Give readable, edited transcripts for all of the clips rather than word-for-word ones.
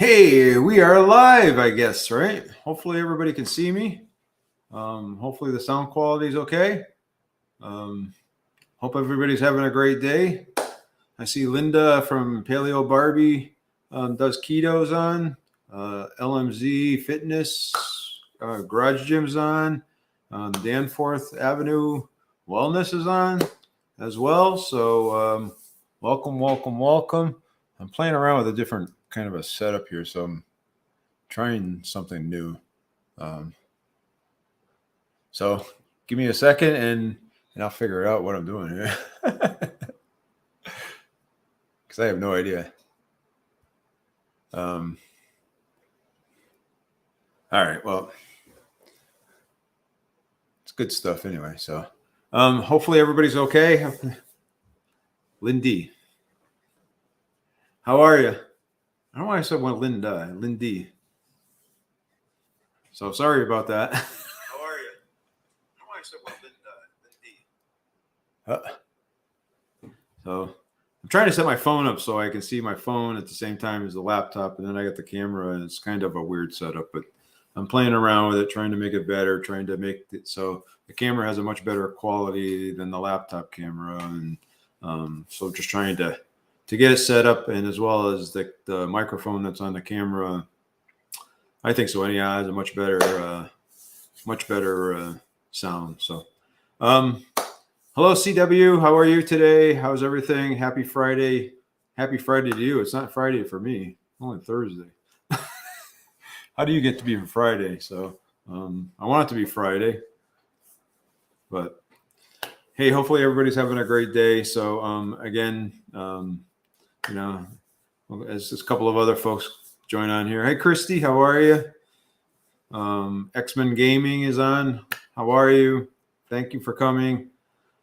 Hey, we are live, I guess, right? Hopefully everybody can see me. Hopefully the sound quality is okay. Hope everybody's having a great day. I see Linda from Paleo Barbie does ketos on. LMZ Fitness, Garage Gym's on. Danforth Avenue Wellness is on as well. So welcome. I'm playing around with a different kind of a setup here, so I'm trying something new. So give me a second and I'll figure out what I'm doing here. Because I have no idea. All right, well, it's good stuff anyway. So hopefully everybody's okay. Lindy, how are you? I don't know why I said one Linda. Lindy. So sorry about that. How are you? I don't know why I said one Linda. So I'm trying to set my phone up so I can see my phone at the same time as the laptop, and then I got the camera, and it's kind of a weird setup, but I'm playing around with it, trying to make it better, trying to make it so the camera has a much better quality than the laptop camera, and so just trying to get it set up, and as well as the microphone that's on the camera, I think so. Anyhow, has a much better sound. So, hello, CW. How are you today? How's everything? Happy Friday. Happy Friday to you. It's not Friday for me. Only Thursday. How do you get to be Friday? So I want it to be Friday. But hey, hopefully everybody's having a great day. So again, as a couple of other folks join on here. Hey, Christy, how are you? X-Men Gaming is on. How are you? Thank you for coming.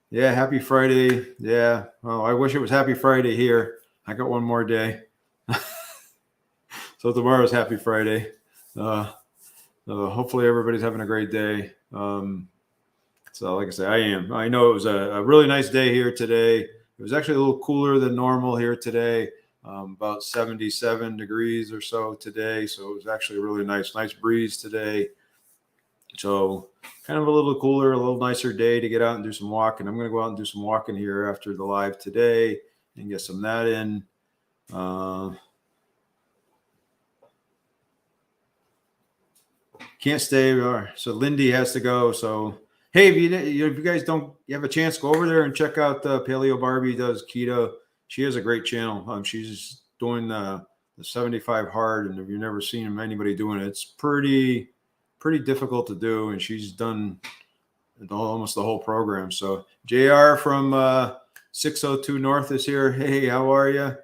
Yeah, happy Friday. Yeah, well, I wish it was happy Friday here. I got one more day. So tomorrow's happy Friday. Hopefully everybody's having a great day. So like I say, I am. I know it was a really nice day here today. It was actually a little cooler than normal here today. About 77 degrees or so today. So it was actually a really nice breeze today. So kind of a little cooler, a little nicer day to get out and do some walking. I'm going to go out and do some walking here after the live today and get some of that in. Can't stay. So Lindy has to go. So, hey, if you guys don't have a chance, go over there and check out Paleo Barbie does keto. She has a great channel. She's doing the 75 hard, and if you've never seen anybody doing it, it's pretty difficult to do, and she's done almost the whole program. So JR from 602 North is here. Hey, how are you?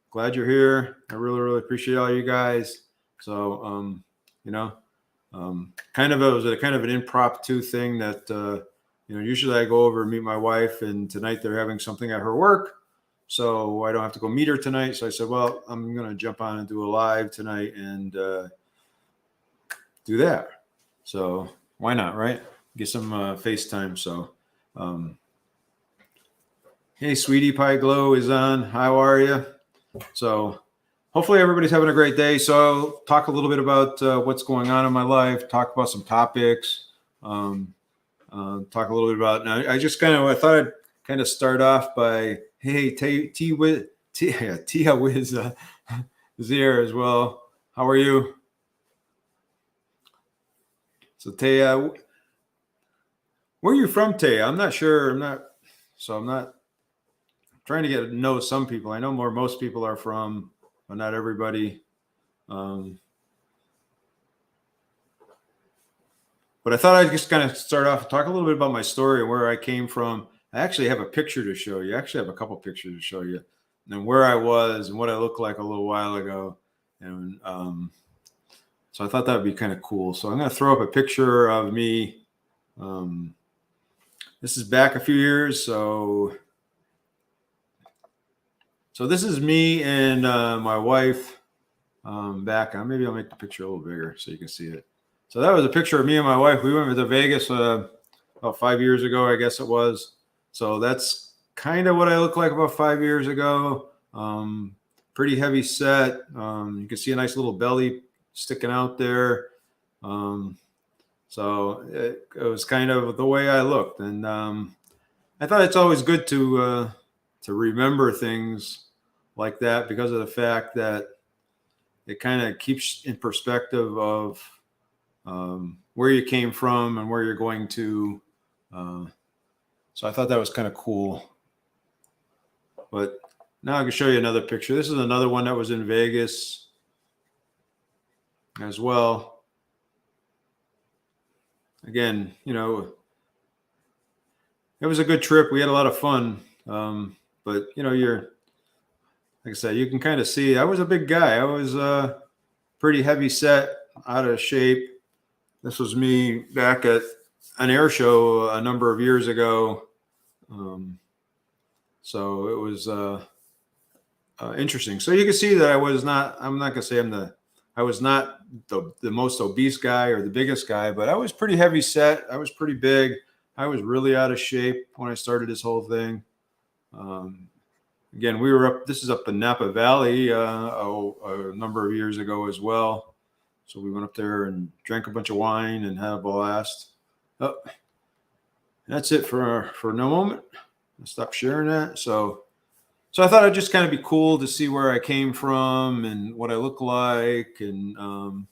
Glad you're here. I really appreciate all you guys. So it was a kind of an impromptu thing that usually I go over and meet my wife, and tonight they're having something at her work, so I don't have to go meet her tonight. So I said, well, I'm going to jump on and do a live tonight and do that. So why not, right? Get some FaceTime. So hey, Sweetie Pie Glow is on. How are you? So hopefully everybody's having a great day. So I'll talk a little bit about what's going on in my life, talk about some topics, talk a little bit about, now I thought I'd kind of start off by, hey, Tia Wiz is here as well. How are you? So Tia, where are you from, Tia? I'm not sure. I'm not trying to get to know some people. I know most people are from, but not everybody. But I thought I'd just kind of start off and talk a little bit about my story and where I came from. I actually have a picture to show you. I actually have a couple pictures to show you, and where I was and what I looked like a little while ago. And so I thought that would be kind of cool. So I'm going to throw up a picture of me. This is back a few years. So this is me and my wife back. Maybe I'll make the picture a little bigger so you can see it. So that was a picture of me and my wife. We went to Vegas about 5 years ago, I guess it was. So that's kind of what I looked like about 5 years ago. pretty heavy set. You can see a nice little belly sticking out there. So it was kind of the way I looked. And I thought it's always good to remember things like that because of the fact that it kind of keeps in perspective of where you came from and where you're going to. So I thought that was kind of cool. But now I can show you another picture. This is another one that was in Vegas as well. Again, you know, it was a good trip. We had a lot of fun. But, you know, like I said, you can kind of see I was a big guy. I was pretty heavy set, out of shape. This was me back at an air show a number of years ago. So it was interesting. So you can see that I'm not going to say I was not the most obese guy or the biggest guy, but I was pretty heavy set. I was pretty big. I was really out of shape when I started this whole thing. Again, this is up in Napa Valley a number of years ago as well. So we went up there and drank a bunch of wine and had a blast. Oh, that's it for no moment. I'll stop sharing that. So I thought it'd just kind of be cool to see where I came from and what I look like. And,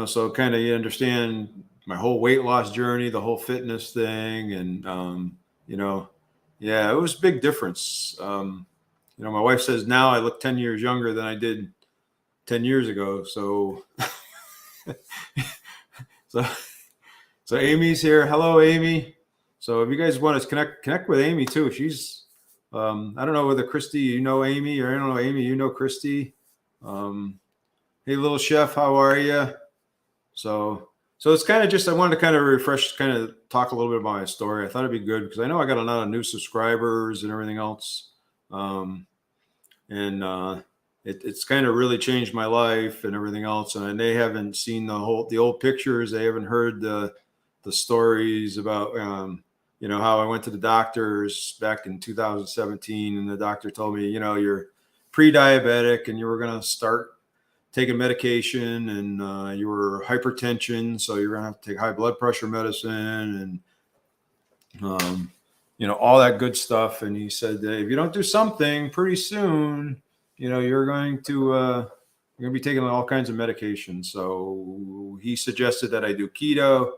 so kind of you understand my whole weight loss journey, the whole fitness thing. And, yeah, it was a big difference. My wife says now I look 10 years younger than I did 10 years ago. So, so Amy's here. Hello, Amy. So if you guys want to connect with Amy too. She's, I don't know whether Christy, you know Amy, or I don't know, Amy, you know Christy. Hey, little chef, how are you? So it's kind of just, I wanted to kind of refresh, kind of talk a little bit about my story. I thought it'd be good because I know I got a lot of new subscribers and everything else. It's kind of really changed my life and everything else. And they haven't seen the old pictures. They haven't heard the stories about, how I went to the doctors back in 2017 and the doctor told me, you're pre-diabetic and you were going to start taking medication and you were hypertension. So you're going to have to take high blood pressure medicine and, all that good stuff. And he said, if you don't do something pretty soon, you're going to be taking all kinds of medications. So he suggested that I do keto.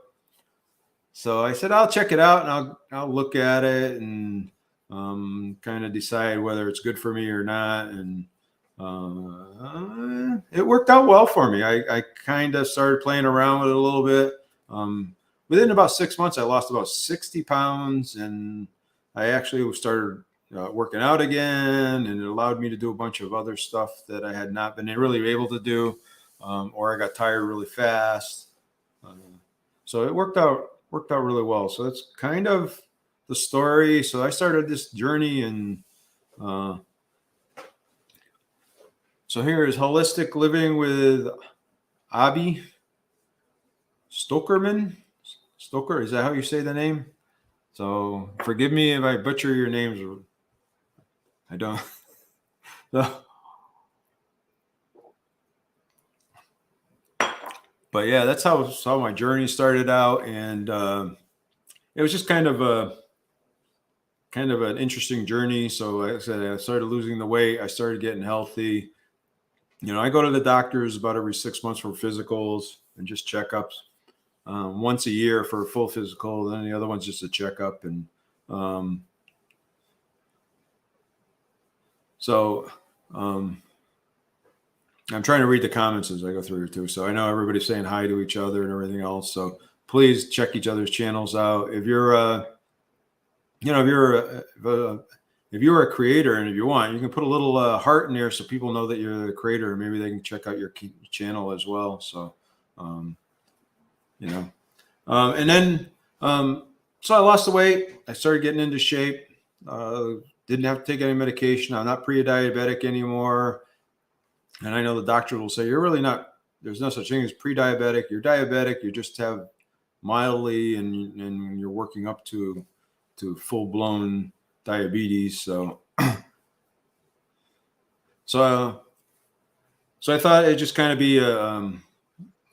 So I said, I'll check it out and I'll look at it and kind of decide whether it's good for me or not. And it worked out well for me. I kind of started playing around with it a little bit. Within about 6 months, I lost about 60 pounds and I actually started working out again, and it allowed me to do a bunch of other stuff that I had not been really able to do, or I got tired really fast. So it worked out really well. So that's kind of the story. So I started this journey, and so here is Holistic Living with Abby Stokerman. Stoker, is that how you say the name? So forgive me if I butcher your names. I don't. But yeah, that's how my journey started out, and it was just kind of an interesting journey. So like I said, I started losing the weight. I started getting healthy. I go to the doctors about every 6 months for physicals and just checkups. Once a year for a full physical, then the other one's just a checkup. And I'm trying to read the comments as I go through here too. So I know everybody's saying hi to each other and everything else. So please check each other's channels out. If you're if you're a creator and if you want, you can put a little heart in there so people know that you're the creator and maybe they can check out your channel as well. So, and then, so I lost the weight. I started getting into shape. Didn't have to take any medication. I'm not pre-diabetic anymore. And I know the doctor will say, you're really not, there's no such thing as pre-diabetic. You're diabetic. You just have mildly, and you're working up to to full blown diabetes. So, so I thought it'd just kind of be an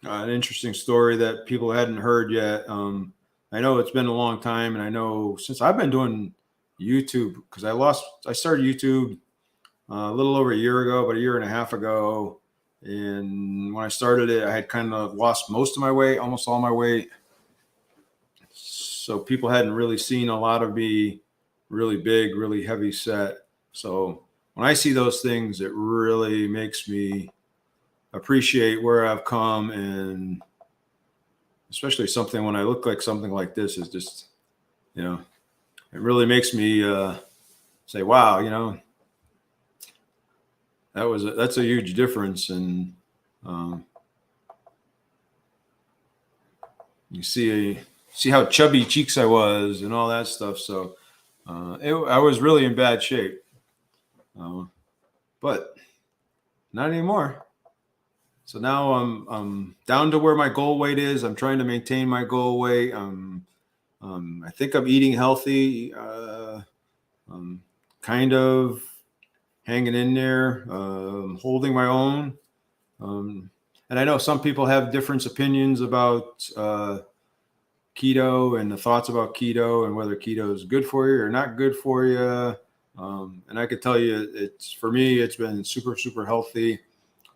interesting story that people hadn't heard yet. I know it's been a long time, and I know since I've been doing YouTube, because I started YouTube a little over a year ago, about a year and a half ago. And when I started it, I had kind of lost most of my weight, almost all my weight. So people hadn't really seen a lot of me really big, really heavy set. So when I see those things, it really makes me appreciate where I've come, and especially something when I look like something like this is just, it really makes me say, wow, that's a huge difference. And you see how chubby cheeks I was and all that stuff. So I was really in bad shape, but not anymore. So now I'm down to where my goal weight is. I'm trying to maintain my goal weight. I think I'm eating healthy, kind of hanging in there, holding my own. And I know some people have different opinions about keto and the thoughts about keto and whether keto is good for you or not good for you. And I could tell you, for me, it's been super, super healthy,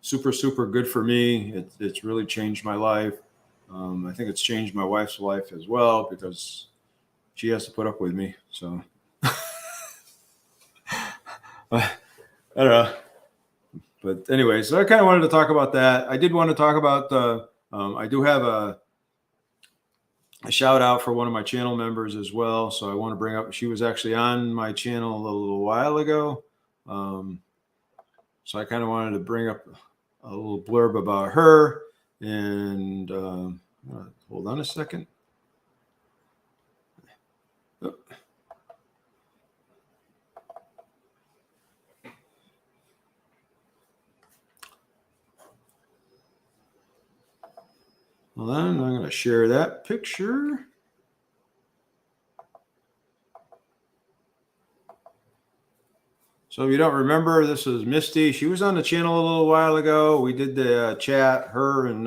super, super good for me. It's really changed my life. I think it's changed my wife's life as well, because she has to put up with me. So I don't know. But anyway, so I kind of wanted to talk about that. I did want to talk about I do have a shout out for one of my channel members as well. So I want to bring up, she was actually on my channel a little while ago. So I kind of wanted to bring up a little blurb about her. And hold on a second. Oh. Well, then I'm going to share that picture. So if you don't remember, this is Misty. She was on the channel a little while ago. We did the chat. Her and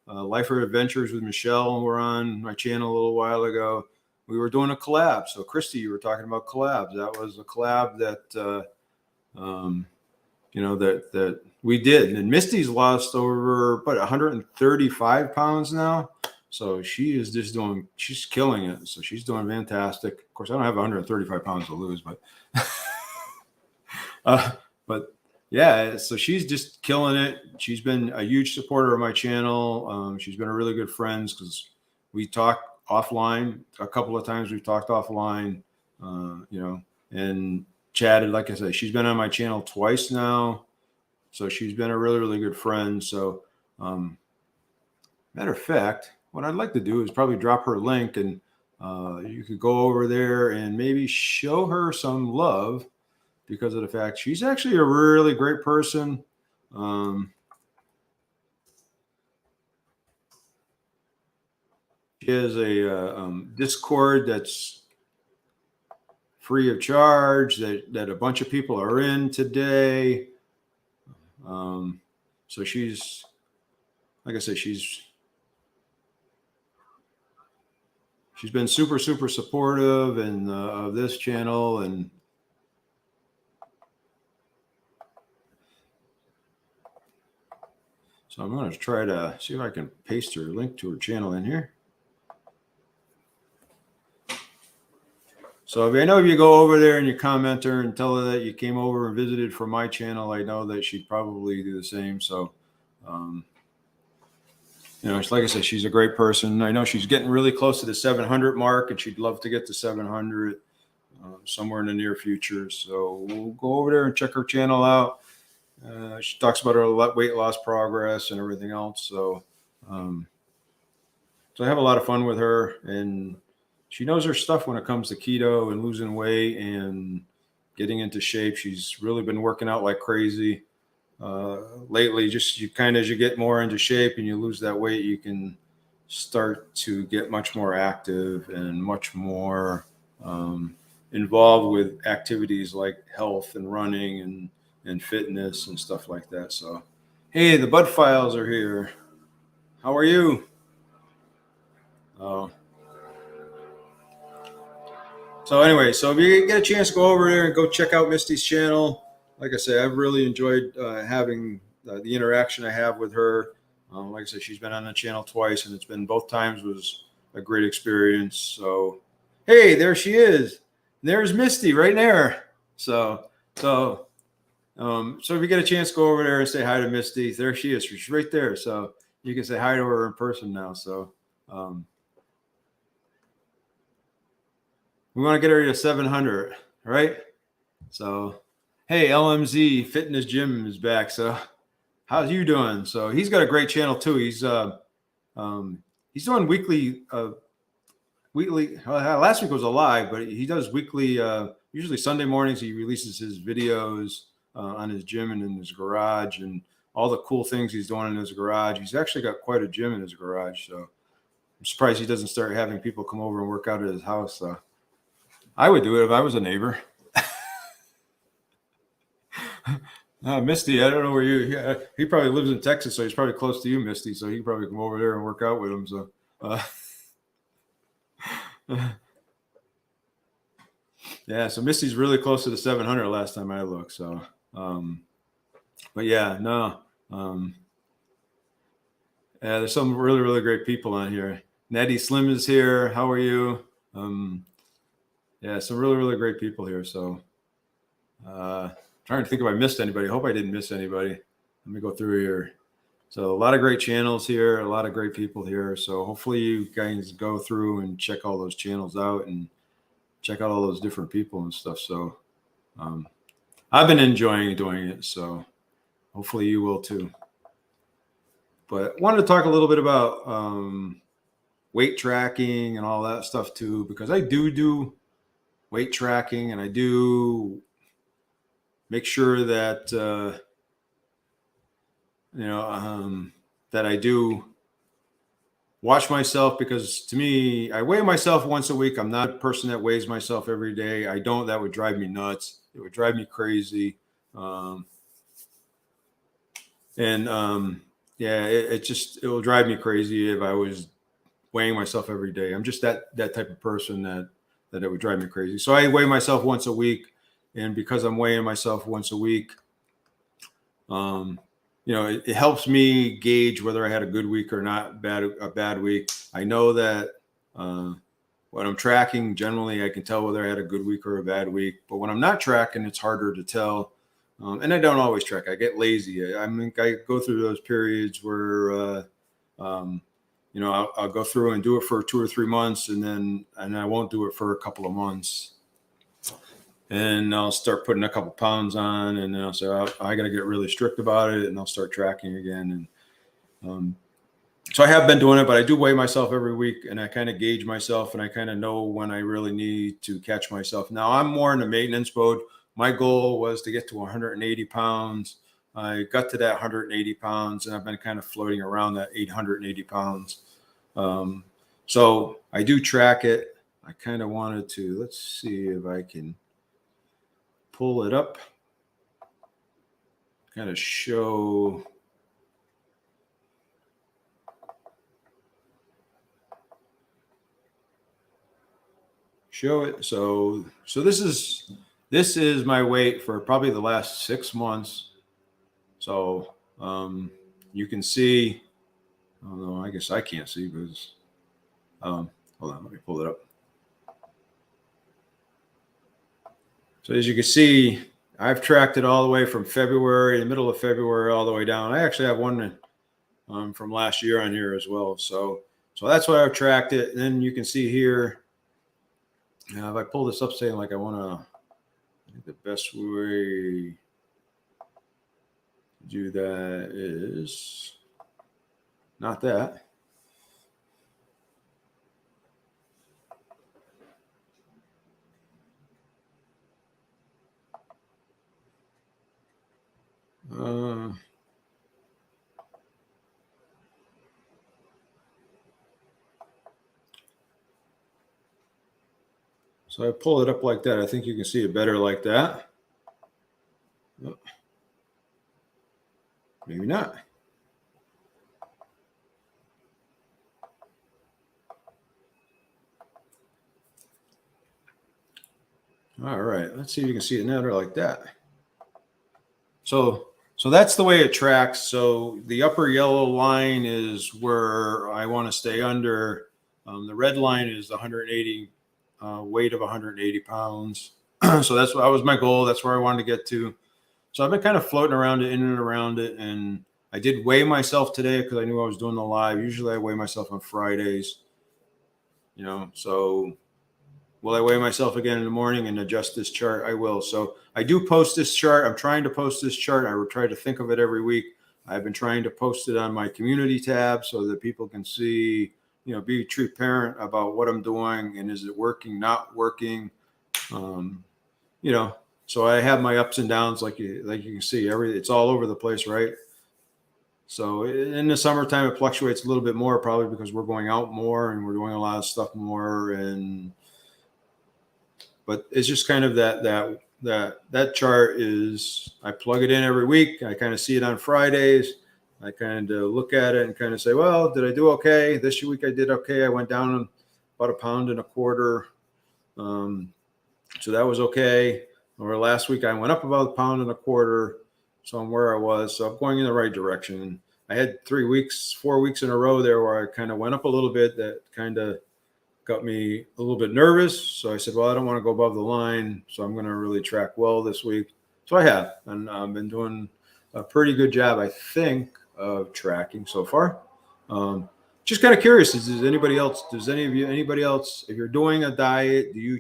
Life or Adventures with Michelle were on my channel a little while ago. We were doing a collab. So Christy, you were talking about collabs. That was a collab that that we did. And Misty's lost over 135 pounds now. So she is just she's killing it. So she's doing fantastic. Of course, I don't have 135 pounds to lose, but but yeah, so she's just killing it. She's been a huge supporter of my channel. She's been a really good friend, because we talk offline a couple of times. We've talked offline, and chatted. Like I said, she's been on my channel twice now. So she's been a really, really good friend. So matter of fact, what I'd like to do is probably drop her link, and you could go over there and maybe show her some love, because of the fact she's actually a really great person. She has a Discord that's free of charge that a bunch of people are in today. So she's, like I said, she's been super, super supportive of this channel. And so I'm going to try to see if I can paste her link to her channel in here. So I know if you go over there and you comment her and tell her that you came over and visited from my channel, I know that she'd probably do the same. So, like I said, she's a great person. I know she's getting really close to the 700 mark, and she'd love to get to 700 somewhere in the near future. So we'll go over there and check her channel out. She talks about her weight loss progress and everything else. So I have a lot of fun with her, and she knows her stuff when it comes to keto and losing weight and getting into shape. She's really been working out like crazy lately. Just as you get more into shape and you lose that weight, you can start to get much more active and much more involved with activities like health and running and fitness and stuff like that. So, hey, the Bud Files are here. How are you? Oh. So anyway, so if you get a chance, go over there and go check out Misty's channel. Like I said, I've really enjoyed having the interaction I have with her. Like I said, she's been on the channel twice, and it's been both times was a great experience. So, hey, there she is. There's Misty right there. So if you get a chance, go over there and say hi to Misty. There she is. She's right there. So you can say hi to her in person now. So um, we want to get her to 700, right? So, hey, LMZ Fitness Gym is back. So how's you doing? So he's got a great channel too. He's doing weekly. Last week was a live, but he does weekly. Usually Sunday mornings he releases his videos on his gym and in his garage and all the cool things he's doing in his garage. He's actually got quite a gym in his garage, so I'm surprised he doesn't start having people come over and work out at his house. So I would do it if I was a neighbor. Misty, I don't know where you. He probably lives in Texas, so he's probably close to you, Misty. So he can probably come over there and work out with him. So, yeah. So Misty's really close to the 700 last time I looked. So, but yeah, no. Yeah, there's some really, really great people on here. Natty Slim is here. How are you? Yeah, some really, really great people here. So, trying to think if I missed anybody. I hope I didn't miss anybody. Let me go through here. So, a lot of great channels here, a lot of great people here. So, hopefully, you guys go through and check all those channels out and check out all those different people and stuff. So, I've been enjoying doing it. So, hopefully, you will too. But I wanted to talk a little bit about weight tracking and all that stuff too, because I do weight tracking and I do make sure that that I do watch myself, because to me, I weigh myself once a week. I'm not a person that weighs myself every day. I don't. That would drive me nuts. It would drive me crazy. Yeah, it will drive me crazy if I was weighing myself every day. I'm just that type of person that it would drive me crazy. So I weigh myself once a week, and because I'm weighing myself once a week, it helps me gauge whether I had a good week or not, a bad week. I know that when I'm tracking, generally I can tell whether I had a good week or a bad week. But when I'm not tracking, it's harder to tell. And I don't always track. I get lazy. I go through those periods where I'll go through and do it for 2 or 3 months, and I won't do it for a couple of months. And I'll start putting a couple pounds on, and then I'll say, I got to get really strict about it, and I'll start tracking again. And so I have been doing it, but I do weigh myself every week, and I kind of gauge myself, and I kind of know when I really need to catch myself. Now I'm more in the maintenance mode. My goal was to get to 180 pounds. I got to that 180 pounds, and I've been kind of floating around that 880 pounds. So I do track it. I kind of wanted to, let's see if I can pull it up, kind of show it. So this is my weight for probably the last 6 months. So you can see, I guess I can't see because hold on, let me pull it up. So as you can see, I've tracked it all the way from February, the middle of February, all the way down. I actually have one from last year on here as well. So that's why I've tracked it. And then you can see here, if I pull this up saying like I want to, I think the best way to do that is not that. So I pull it up like that. I think you can see it better like that. Oh, maybe not. All right, let's see if you can see it now or like that. So that's the way it tracks. So the upper yellow line is where I want to stay under. The red line is 180 weight of 180 pounds. So that was my goal. That's where I wanted to get to. So I've been kind of floating around it, in and around it, and I did weigh myself today because I knew I was doing the live. Usually I weigh myself on Fridays. So will I weigh myself again in the morning and adjust this chart? I will. So I do post this chart. I'm trying to post this chart. I try to think of it every week. I've been trying to post it on my community tab so that people can see, be transparent about what I'm doing and is it working, not working. So I have my ups and downs, like you can see, it's all over the place, right? So in the summertime, it fluctuates a little bit more, probably because we're going out more and we're doing a lot of stuff more. But it's just kind of that chart is, I plug it in every week. I kind of see it on Fridays. I kind of look at it and kind of say, well, did I do okay? This week I did okay. I went down about 1.25 pounds. So that was okay. Or last week I went up about 1.25 pounds. So I'm where I was. So I'm going in the right direction. I had 4 weeks in a row there where I kind of went up a little bit. That kind of got me a little bit nervous. So I said, well, I don't want to go above the line. So I'm going to really track well this week. So I have, and I've been doing a pretty good job, I think, of tracking so far. Just kind of curious, does anybody else, if you're doing a diet, do you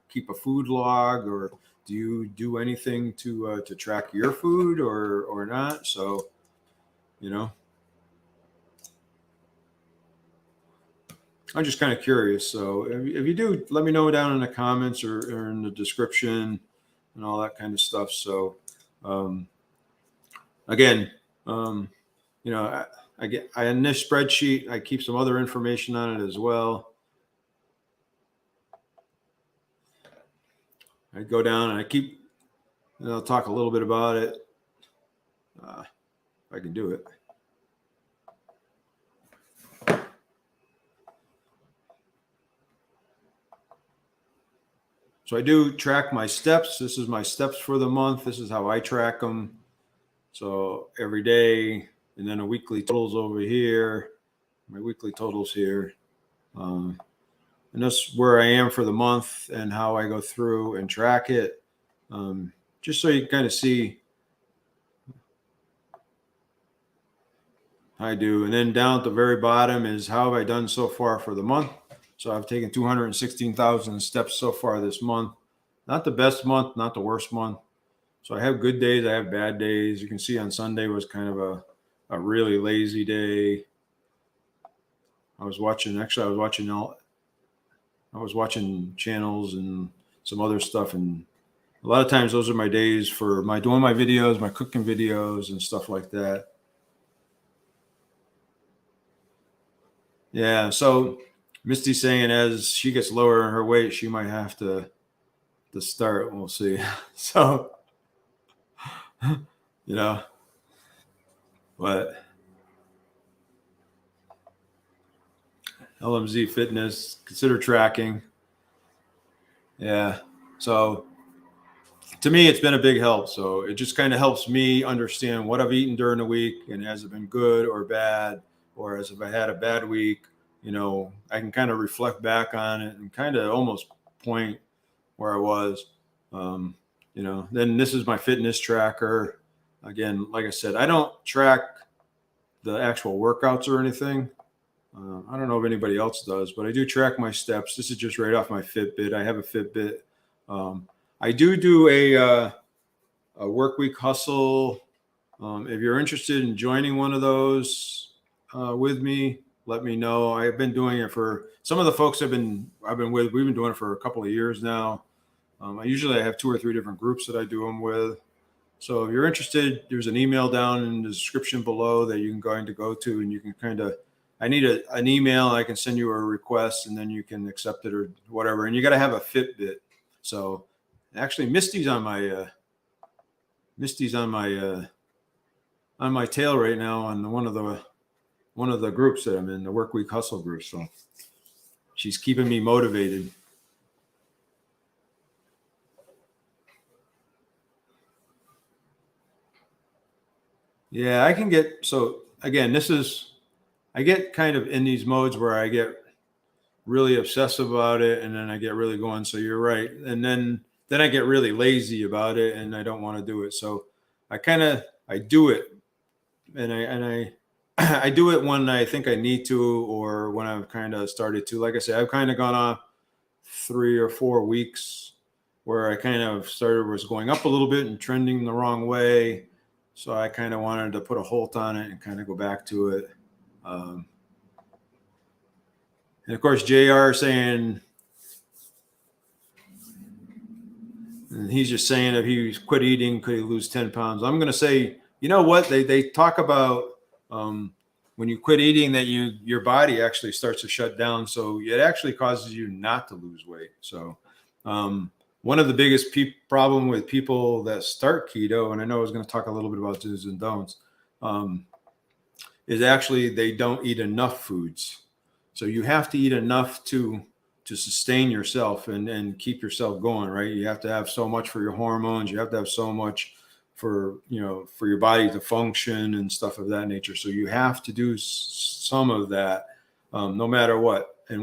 keep a food log, or do you do anything to track your food or not? So, I'm just kind of curious. So if you do, let me know down in the comments or in the description and all that kind of stuff. So again, I in this spreadsheet, I keep some other information on it as well. I go down and I'll talk a little bit about it. If I can do it. So I do track my steps. This is my steps for the month. This is how I track them. So every day, and then a weekly totals over here, my weekly totals here. And that's where I am for the month and how I go through and track it. Just so you can kind of see how I do. And then down at the very bottom is how have I done so far for the month. So I've taken 216,000 steps so far this month. Not the best month, not the worst month. So I have good days, I have bad days. You can see on Sunday was kind of a really lazy day. I was watching channels and some other stuff, and a lot of times those are my days for doing my videos, my cooking videos and stuff like that. Yeah, so Misty's saying as she gets lower in her weight, she might have to start. We'll see. So, but LMZ Fitness, consider tracking. Yeah. So to me, it's been a big help. So it just kind of helps me understand what I've eaten during the week and has it been good or bad, or as if I had a bad week, I can kind of reflect back on it and kind of almost point where I was. Then this is my fitness tracker. Again, like I said, I don't track the actual workouts or anything. I don't know if anybody else does, but I do track my steps. This is just right off my Fitbit. I have a Fitbit. I do a work week hustle. If you're interested in joining one of those with me, let me know. I've been doing it for some of the folks I've been with. We've been doing it for a couple of years now. I usually have 2 or 3 different groups that I do them with. So if you're interested, there's an email down in the description below that you can go to, and you can kind of I need an email. I can send you a request, and then you can accept it or whatever. And you got to have a Fitbit. So actually, Misty's on my on my tail right now on one of the groups that I'm in, the Work Week Hustle group. So she's keeping me motivated. Yeah, I can get, so again, I get kind of in these modes where I get really obsessive about it, and then I get really going. So you're right. And then I get really lazy about it, and I don't want to do it. So I do it, and I I do it when I think I need to, or when I've kind of started to. Like I said, I've kind of gone off 3 or 4 weeks where I kind of was going up a little bit and trending the wrong way. So I kind of wanted to put a halt on it and kind of go back to it. And of course, JR saying, and he's just saying if he quit eating, could he lose 10 pounds? I'm going to say, you know what? They talk about when you quit eating that your body actually starts to shut down. So it actually causes you not to lose weight. So one of the biggest problem with people that start keto, and I know I was going to talk a little bit about do's and don'ts, is actually they don't eat enough foods. So you have to eat enough to sustain yourself and keep yourself going, right? You have to have so much for your hormones. You have to have so much for your body to function and stuff of that nature. So you have to do some of that, no matter what. And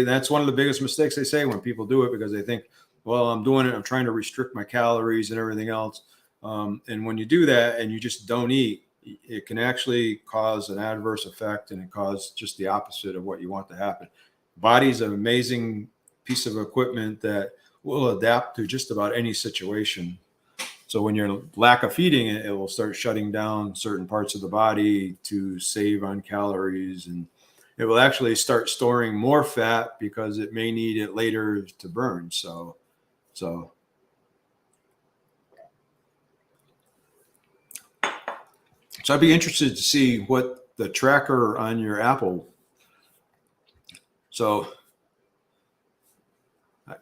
that's one of the biggest mistakes they say when people do it, because they think, well, I'm doing it, I'm trying to restrict my calories and everything else. And when you do that and you just don't eat, it can actually cause an adverse effect, and it causes just the opposite of what you want to happen. Body's an amazing piece of equipment that will adapt to just about any situation. So when you're lack of feeding it, it will start shutting down certain parts of the body to save on calories, and it will actually start storing more fat because it may need it later to burn. So I'd be interested to see what the tracker on your Apple. So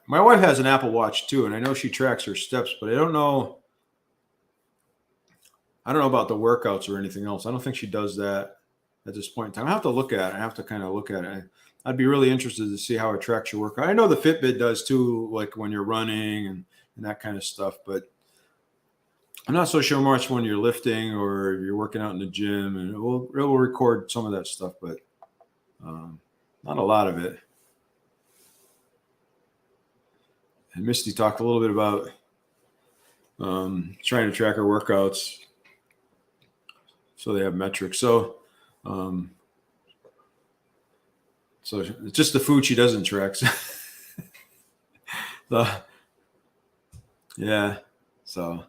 my wife has an Apple Watch too, and I know she tracks her steps, but I don't know about the workouts or anything else. I don't think she does that at this point in time. I have to look at it. I have to kind of look at it. I'd be really interested to see how it tracks your workout. I know the Fitbit does too, like when you're running and that kind of stuff, but I'm not so sure much when you're lifting or you're working out in the gym, and it will record some of that stuff, but not a lot of it. And Misty talked a little bit about trying to track her workouts so they have metrics. So it's just the food she doesn't track. Yeah. So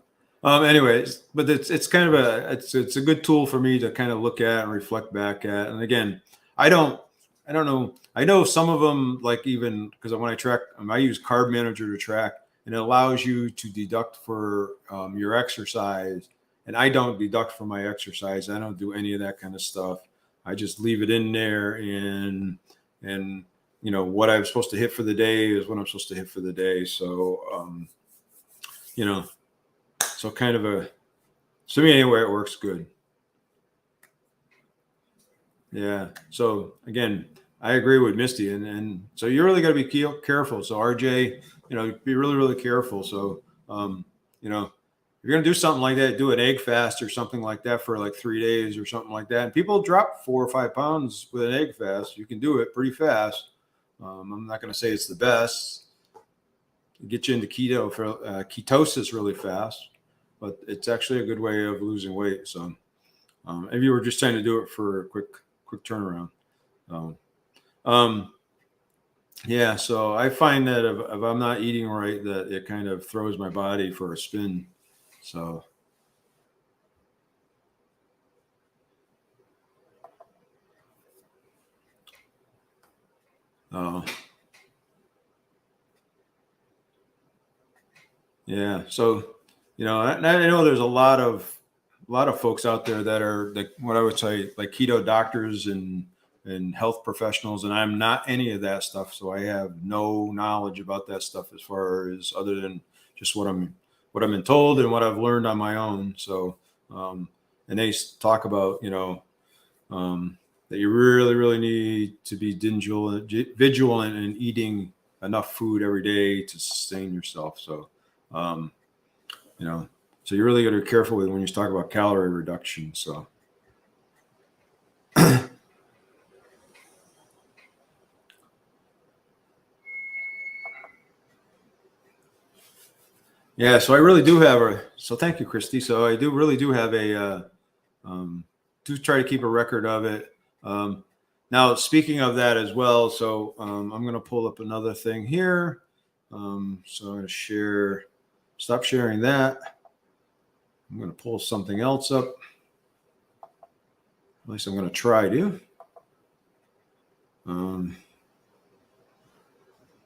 anyways, but it's kind of it's a good tool for me to kind of look at and reflect back at. And again, I don't know. I know some of them, like, even because when I track, I use Carb Manager to track, and it allows you to deduct for your exercise. And I don't deduct for my exercise. I don't do any of that kind of stuff. I just leave it in there, and what I'm supposed to hit for the day is what I'm supposed to hit for the day. So so kind of to me anyway, it works good. Yeah. So again, I agree with Misty, and so you're really got to be careful. So RJ, be really, really careful. So if you're going to do something like that, do an egg fast or something like that for like 3 days or something like that. And people drop 4 or 5 pounds with an egg fast. You can do it pretty fast. I'm not going to say it's the best. Get you into keto for ketosis really fast, but it's actually a good way of losing weight. So if you were just trying to do it for a quick turnaround. Yeah, so I find that if I'm not eating right, that it kind of throws my body for a spin. So yeah, so I know there's a lot of folks out there that are like what I would say like keto doctors and and health professionals, and I'm not any of that stuff. So I have no knowledge about that stuff as far as other than just what I've been told and what I've learned on my own. So, and they talk about, that you really, really need to be vigilant in eating enough food every day to sustain yourself. So, so you really got to be careful when you talk about calorie reduction. So, yeah, so I really do have so thank you, Christy. So I really do have do try to keep a record of it. Now, speaking of that as well, so I'm going to pull up another thing here. So I'm going to stop sharing that. I'm going to pull something else up. At least I'm going to try to. Hold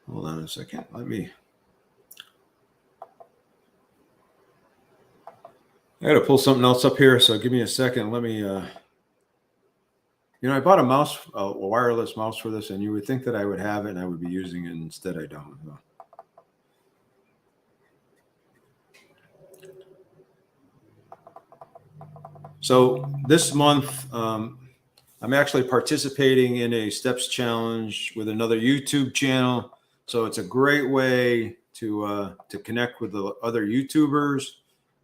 on a second. I got to pull something else up here. So give me a second. Let me, I bought a wireless mouse for this, and you would think that I would have it and I would be using it. Instead, I don't. So this month, I'm actually participating in a steps challenge with another YouTube channel. So it's a great way to connect with the other YouTubers,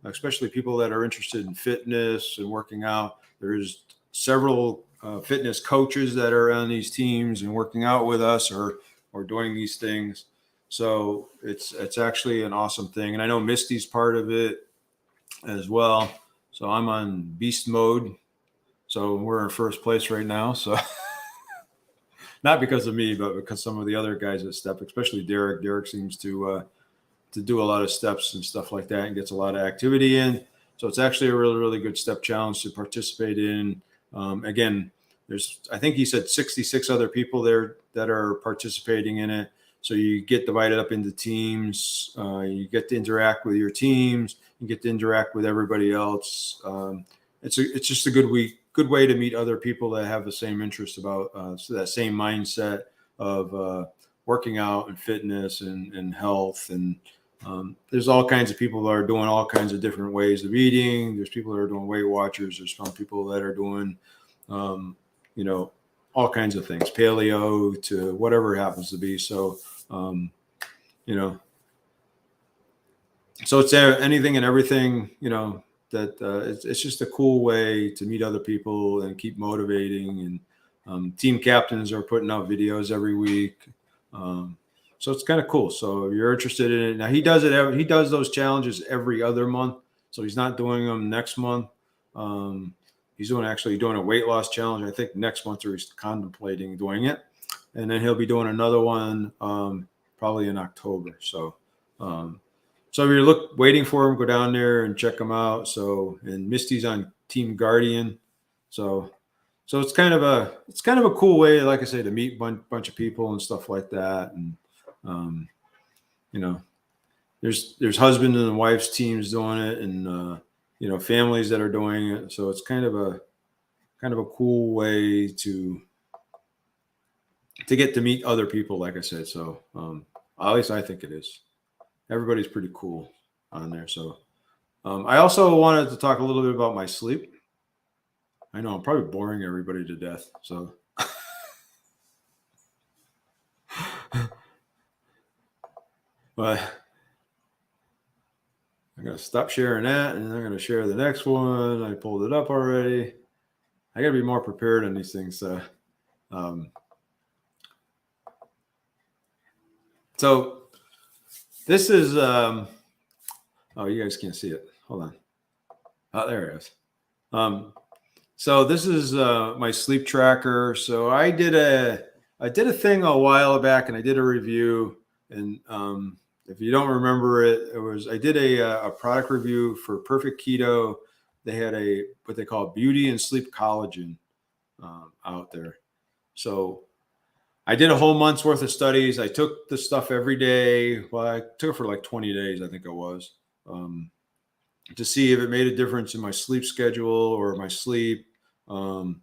especially people that are interested in fitness and working out. There's several fitness coaches that are on these teams and working out with us or doing these things. So it's actually an awesome thing. And I know Misty's part of it as well. So I'm on beast mode. So we're in first place right now. So not because of me, but because some of the other guys that step, especially Derek. Derek seems to do a lot of steps and stuff like that and gets a lot of activity in. So it's actually a really, really good step challenge to participate in. Again, I think he said 66 other people there that are participating in it. So you get divided up into teams. You get to interact with your teams. You get to interact with everybody else. It's just a good way to meet other people that have the same interest about so that same mindset of working out and fitness and health. And there's all kinds of people that are doing all kinds of different ways of eating. There's people that are doing Weight Watchers. There's some people that are doing, all kinds of things, paleo to whatever it happens to be. So, so it's anything and everything, that it's just a cool way to meet other people and keep motivating. And team captains are putting out videos every week. So it's kind of cool. So if you're interested in it, now he does those challenges every other month. So he's not doing them next month. He's doing a weight loss challenge, I think next month, or he's contemplating doing it. And then he'll be doing another one probably in October. So so if you're waiting for him, go down there and check him out. So, and Misty's on Team Guardian. So it's kind of a cool way, like I say, to meet a bunch of people and stuff like that. And there's husband and wives teams doing it, and families that are doing it. So it's kind of a cool way to get to meet other people, like I said. So at least I think it is. Everybody's pretty cool on there. So I also wanted to talk a little bit about my sleep. I know I'm probably boring everybody to death. So but I'm going to stop sharing that, and I'm going to share the next one. I pulled it up already. I got to be more prepared on these things. So this is, oh, you guys can't see it. Hold on. Oh, there it is. So this is my sleep tracker. So I did a thing a while back, and I did a review. And if you don't remember it, I did a product review for Perfect Keto. They had what they call Beauty and Sleep Collagen out there. So I did a whole month's worth of studies. I took the stuff every day. Well, I took it for like 20 days, I think it was, to see if it made a difference in my sleep schedule or my sleep. And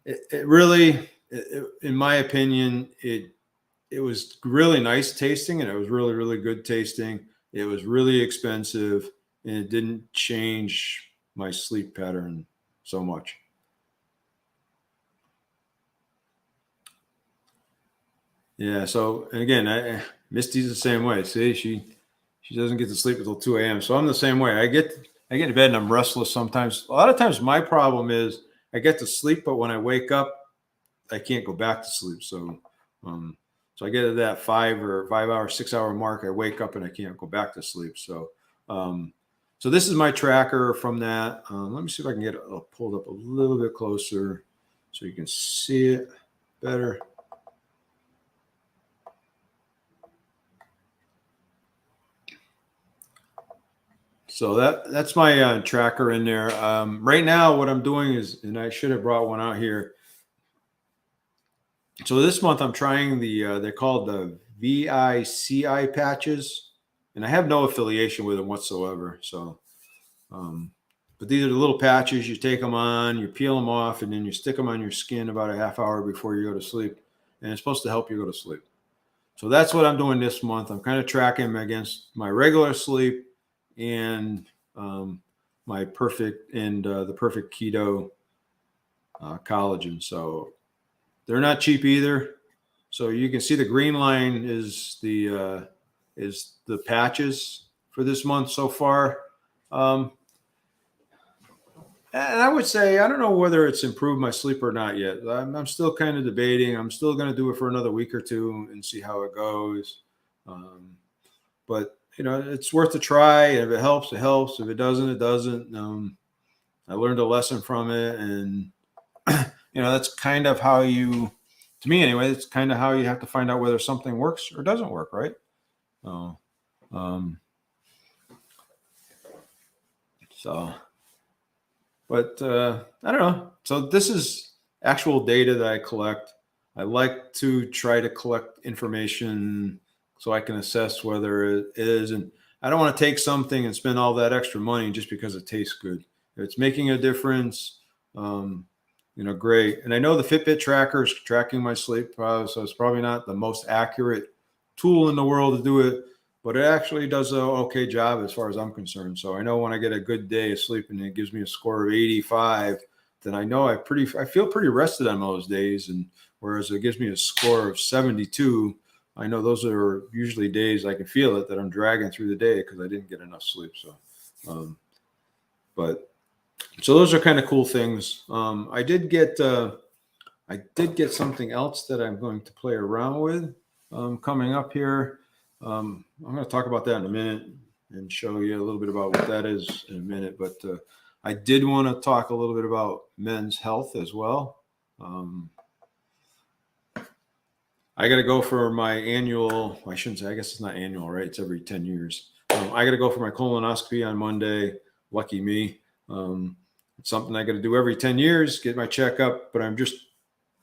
It really, in my opinion, it was really nice tasting, and it was really, really good tasting. It was really expensive, and it didn't change my sleep pattern so much. Yeah. So, and again, Misty's the same way. See, she doesn't get to sleep until 2 a.m. So I'm the same way. I get to bed and I'm restless sometimes. A lot of times my problem is I get to sleep, but when I wake up, I can't go back to sleep. Um, so I get to that 5 hour, 6 hour mark. I wake up and I can't go back to sleep. Um, so this is my tracker from that. Let me see if I can get it pulled up a little bit closer so you can see it better. So that's my tracker in there. Right now, what I'm doing is, and I should have brought one out here. So this month I'm trying they're called the VICI patches, and I have no affiliation with them whatsoever. So, but these are the little patches. You take them on, you peel them off, and then you stick them on your skin about a half hour before you go to sleep, and it's supposed to help you go to sleep. So that's what I'm doing this month. I'm kind of tracking against my regular sleep and my perfect and the perfect keto collagen. So they're not cheap either. So you can see the green line is the patches for this month so far. And I would say I don't know whether it's improved my sleep or not yet. I'm still kind of debating. I'm still going to do it for another week or two and see how it goes. But it's worth a try. If it helps, it helps. If it doesn't, it doesn't. I learned a lesson from it, and that's kind of how you, to me anyway, it's kind of how you have to find out whether something works or doesn't work, right? But I don't know. So this is actual data that I collect. I like to try to collect information so I can assess whether it is. And I don't want to take something and spend all that extra money just because it tastes good. If it's making a difference, great. And I know the Fitbit tracker is tracking my sleep, so it's probably not the most accurate tool in the world to do it, but it actually does an okay job as far as I'm concerned. So I know when I get a good day of sleep and it gives me a score of 85, then I know I feel pretty rested on those days. And whereas it gives me a score of 72, I know those are usually days I can feel it that I'm dragging through the day because I didn't get enough sleep. So, so those are kind of cool things. I did get something else that I'm going to play around with coming up here. I'm going to talk about that in a minute and show you a little bit about what that is in a minute. But I did want to talk a little bit about men's health as well. I got to go for my annual. I shouldn't say. I guess it's not annual, right? It's every 10 years. I got to go for my colonoscopy on Monday. Lucky me. It's something I got to do every 10 years, get my checkup. But I'm just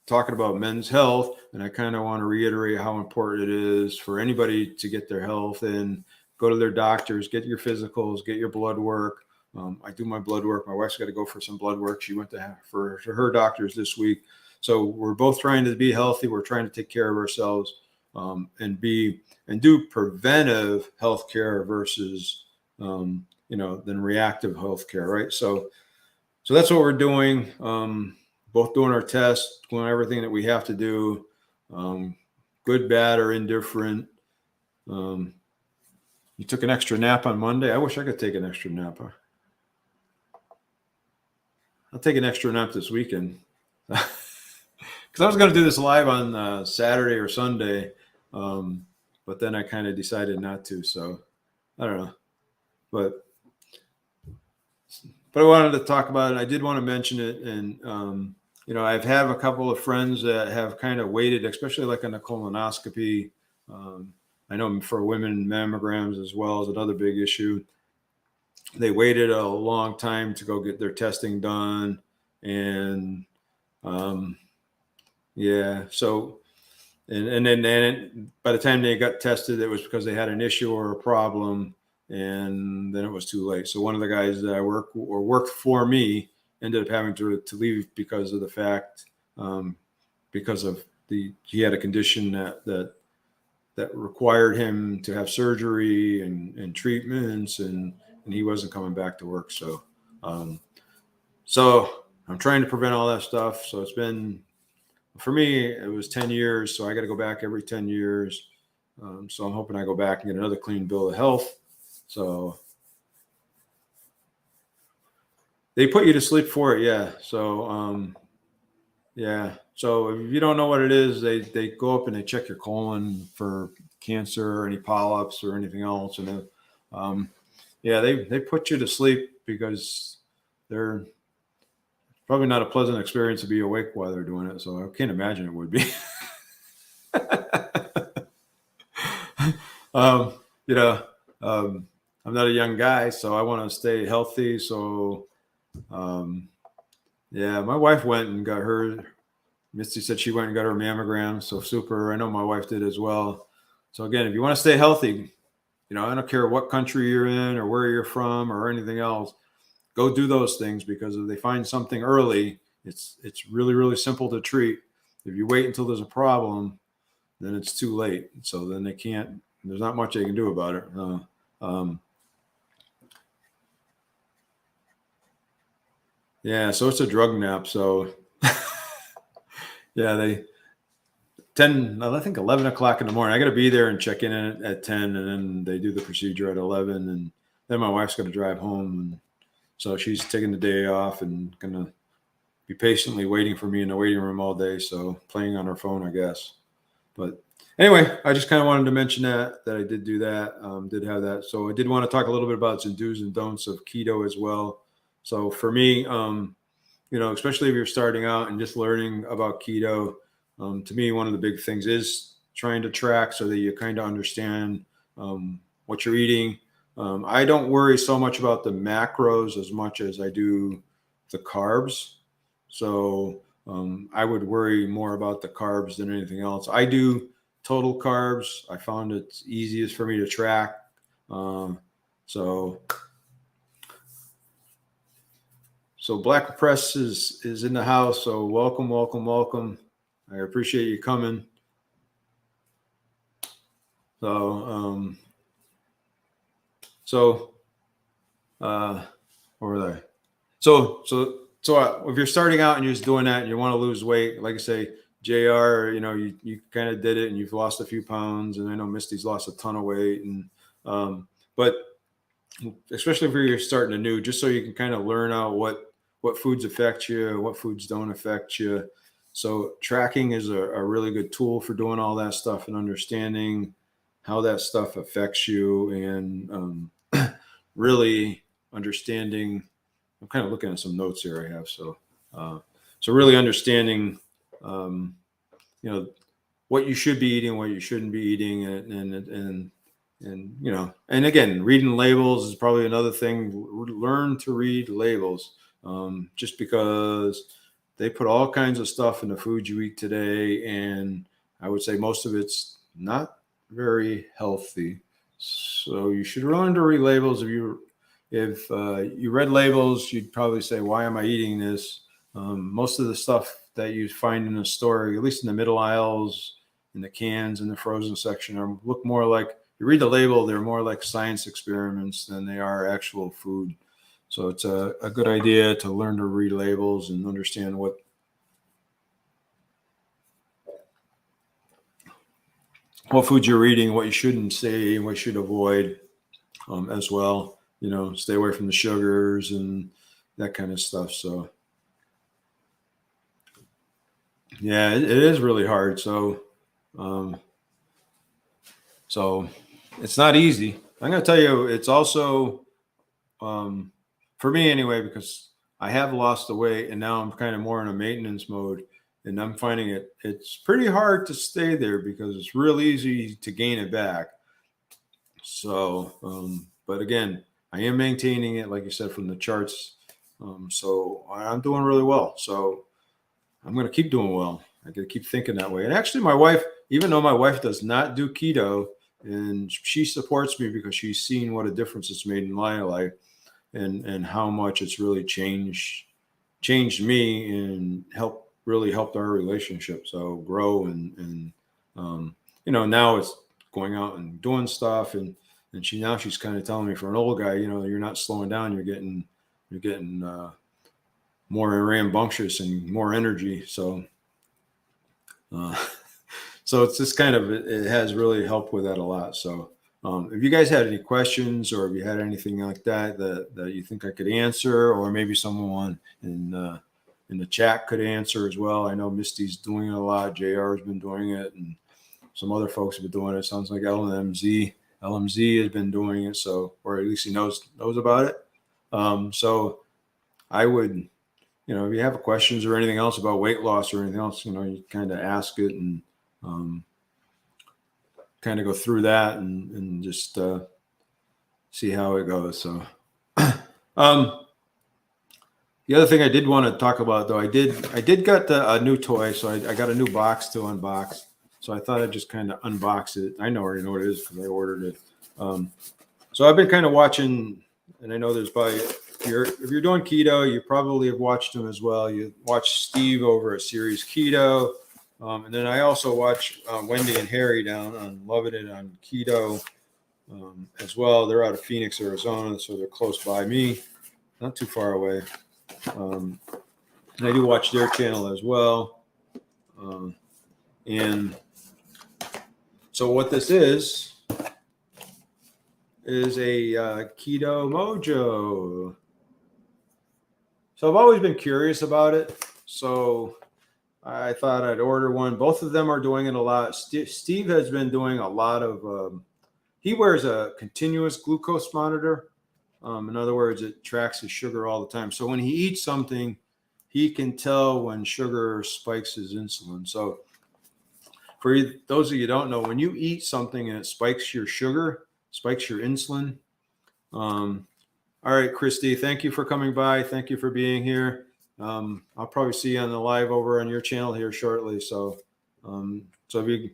talking about men's health, and I kind of want to reiterate how important it is for anybody to get their health and go to their doctors, get your physicals, get your blood work. I do my blood work. My wife's got to go for some blood work. She went to her doctors this week. So we're both trying to be healthy. We're trying to take care of ourselves and do preventive health care versus than reactive health care, right? So that's what we're doing. Both doing our tests, doing everything that we have to do, good, bad, or indifferent. You took an extra nap on Monday. I wish I could take an extra nap. I'll take an extra nap this weekend because I was going to do this live on Saturday or Sunday, but then I kind of decided not to. So I don't know, but I wanted to talk about it. I did want to mention it, and I've had a couple of friends that have kind of waited, especially like on the colonoscopy. I know for women, mammograms as well is another big issue. They waited a long time to go get their testing done. And so, and then by the time they got tested, it was because they had an issue or a problem, and then it was too late. So one of the guys that worked for me, ended up having to leave because of the fact, because of he had a condition that required him to have surgery and treatments, and he wasn't coming back to work. So I'm trying to prevent all that stuff. So it's been, for me, it was 10 years. So I got to go back every 10 years. So I'm hoping I go back and get another clean bill of health. So they put you to sleep for it. Yeah. So, yeah. So if you don't know what it is, they go up and they check your colon for cancer or any polyps or anything else. And yeah, they put you to sleep because they're probably not a pleasant experience to be awake while they're doing it. So I can't imagine it would be. You know, I'm not a young guy, so I want to stay healthy. So, yeah, my wife went and got her. Misty said she went and got her mammogram. So super. I know my wife did as well. So again, if you want to stay healthy, I don't care what country you're in or where you're from or anything else, go do those things, because if they find something early, it's really, really simple to treat. If you wait until there's a problem, then it's too late. So then there's not much they can do about it. Yeah, so it's a drug nap. So yeah, I think 11 o'clock in the morning. I got to be there and check in at 10, and then they do the procedure at 11, and then my wife's got to drive home, and so she's taking the day off and gonna be patiently waiting for me in the waiting room all day. So playing on her phone, I guess. But anyway, I just kind of wanted to mention that I did do that, did have that. So I did want to talk a little bit about some do's and don'ts of keto as well. So for me, especially if you're starting out and just learning about keto, to me, one of the big things is trying to track so that you kind of understand what you're eating. I don't worry so much about the macros as much as I do the carbs. So I would worry more about the carbs than anything else. I do total carbs. I found it's easiest for me to track. So Black Press is in the house. So welcome, welcome, welcome. I appreciate you coming. So, where were they? So if you're starting out and you're just doing that and you want to lose weight, like I say, JR, you kind of did it and you've lost a few pounds, and I know Misty's lost a ton of weight, and but especially if you're starting anew, just so you can kind of learn out what foods affect you, what foods don't affect you. So tracking is a really good tool for doing all that stuff and understanding how that stuff affects you, and really understanding. I'm kind of looking at some notes here I have. So really understanding, what you should be eating, what you shouldn't be eating, and again, reading labels is probably another thing. Learn to read labels, just because they put all kinds of stuff in the food you eat today, and I would say most of it's not very healthy. So you should learn to read labels. If you read labels, you'd probably say, why am I eating this? Most of the stuff that you find in the store, at least in the middle aisles, in the cans, in the frozen section, look more like, you read the label, they're more like science experiments than they are actual food. So it's a good idea to learn to read labels and understand what food you're eating, what you shouldn't say, and what you should avoid, as well. Stay away from the sugars and that kind of stuff. So yeah, it is really hard. So it's not easy. I'm going to tell you, it's also, for me anyway, because I have lost the weight and now I'm kind of more in a maintenance mode, and I'm finding it's pretty hard to stay there because it's real easy to gain it back. So, but again, I am maintaining it, like you said, from the charts. So I'm doing really well. So I'm going to keep doing well. I got to keep thinking that way. And actually, my wife, even though my wife does not do keto, and she supports me because she's seen what a difference it's made in my life, and how much it's really changed changed me and really helped our relationship. So grow and now it's going out and doing stuff and she's kind of telling me, for an old guy, you're not slowing down. You're getting more rambunctious and more energy. So, so it's just it has really helped with that a lot. So, if you guys had any questions or if you had anything like that you think I could answer, or maybe someone in the chat could answer as well. I know Misty's doing it a lot. JR has been doing it, and some other folks have been doing it. Sounds like LMZ has been doing it. So, or at least he knows about it. So I would, if you have questions or anything else about weight loss or anything else, you kind of ask it and kind of go through that and just see how it goes. So, the other thing I did want to talk about, though, I did get a new toy, so I got a new box to unbox. So I thought I'd just kind of unbox it. I already know what it is because I ordered it. So I've been kind of watching, and I know there's probably, if you're doing keto, you probably have watched him as well. You watch Steve over at Series Keto. And then I also watch Wendy and Harry down on Loving It on Keto as well. They're out of Phoenix, Arizona, so they're close by me, not too far away. And I do watch their channel as well. And so what this is a Keto Mojo. So I've always been curious about it. So I thought I'd order one. Both of them are doing it a lot. Steve has been doing a lot of, he wears a continuous glucose monitor. In other words, it tracks his sugar all the time. So when he eats something, he can tell when sugar spikes his insulin. So for those of you who don't know, when you eat something and it spikes your sugar, spikes your insulin. All right, Christy, thank you for coming by. Thank you for being here. I'll probably see you on the live over on your channel here shortly. So, if you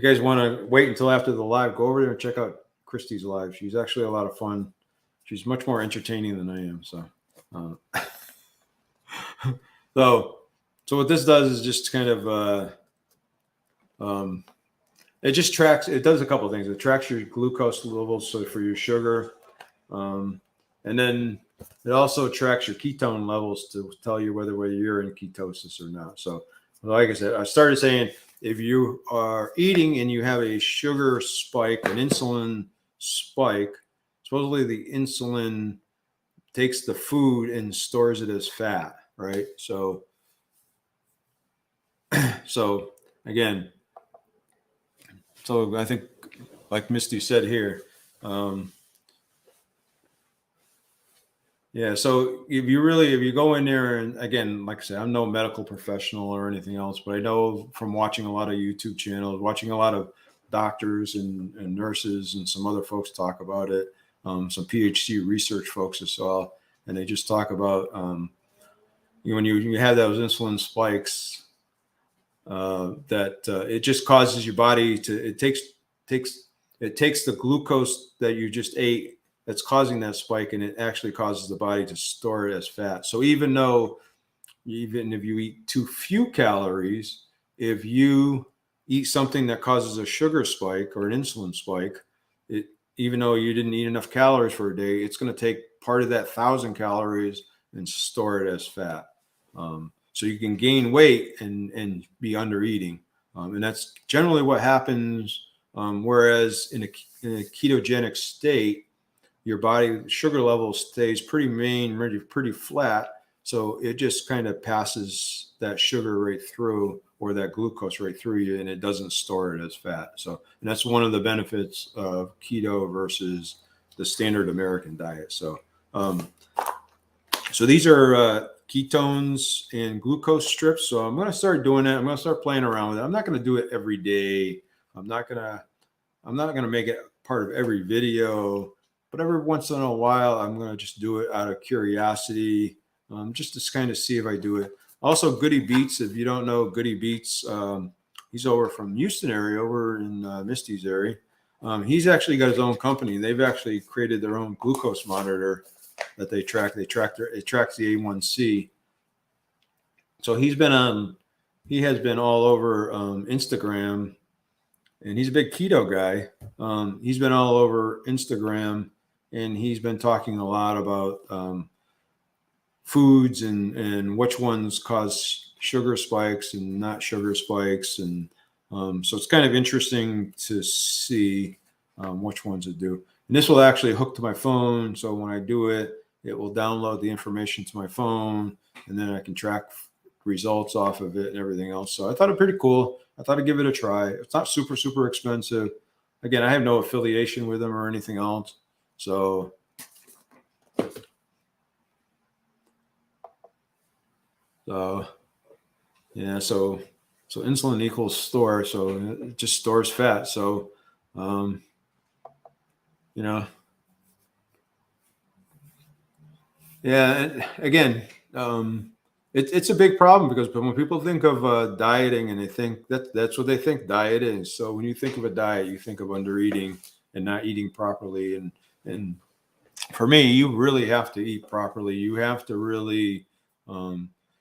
guys want to wait until after the live, go over there and check out Christy's live. She's actually a lot of fun. She's much more entertaining than I am. So, so what this does is just kind of, it just tracks. It does a couple of things. It tracks your glucose levels, so for your sugar, and then it also tracks your ketone levels to tell you whether you're in ketosis or not. So, like I said, I started saying if you are eating and you have a sugar spike, an insulin spike, supposedly the insulin takes the food and stores it as fat, right? So again, so I think, like Misty said here, yeah. So if you go in there, and again, like I said, I'm no medical professional or anything else, but I know from watching a lot of YouTube channels, watching a lot of doctors and nurses and some other folks talk about it, some PhD research folks as well, and they just talk about when you have those insulin spikes, that it just causes your body to it takes the glucose that you just ate that's causing that spike, and it actually causes the body to store it as fat. So even if you eat too few calories, if you eat something that causes a sugar spike or an insulin spike, even though you didn't eat enough calories for a day, it's going to take part of that 1,000 calories and store it as fat. So you can gain weight and be under eating. And that's generally what happens. Whereas in a ketogenic state, your body sugar level stays pretty flat. So it just kind of passes that sugar right through, or that glucose right through you, and it doesn't store it as fat. So, and that's one of the benefits of keto versus the standard American diet. So, so these are ketones and glucose strips. So I'm going to start doing that. I'm going to start playing around with it. I'm not going to do it every day. I'm not going to make it part of every video, but every once in a while, I'm going to just do it out of curiosity, just to kind of see if I do it. Also, Goody Beats, if you don't know Goody Beats, he's over from Houston area, over in Misty's area. He's actually got his own company. They've actually created their own glucose monitor that they track. It tracks the A1C. So he has been all over Instagram, and he's a big keto guy. He's been all over Instagram, and he's been talking a lot about foods and which ones cause sugar spikes and not sugar spikes. And so it's kind of interesting to see which ones to do. And this will actually hook to my phone. So when I do it, it will download the information to my phone, and then I can track results off of it and everything else. So I thought it pretty cool. I thought I'd give it a try. It's not super, super expensive. Again, I have no affiliation with them or anything else. So yeah, so insulin equals store, so it just stores fat. So you know, yeah, and again, it's a big problem because when people think of dieting, and they think that's what they think diet is. So when you think of a diet, you think of under eating and not eating properly. And for me, you really have to eat properly. You have to really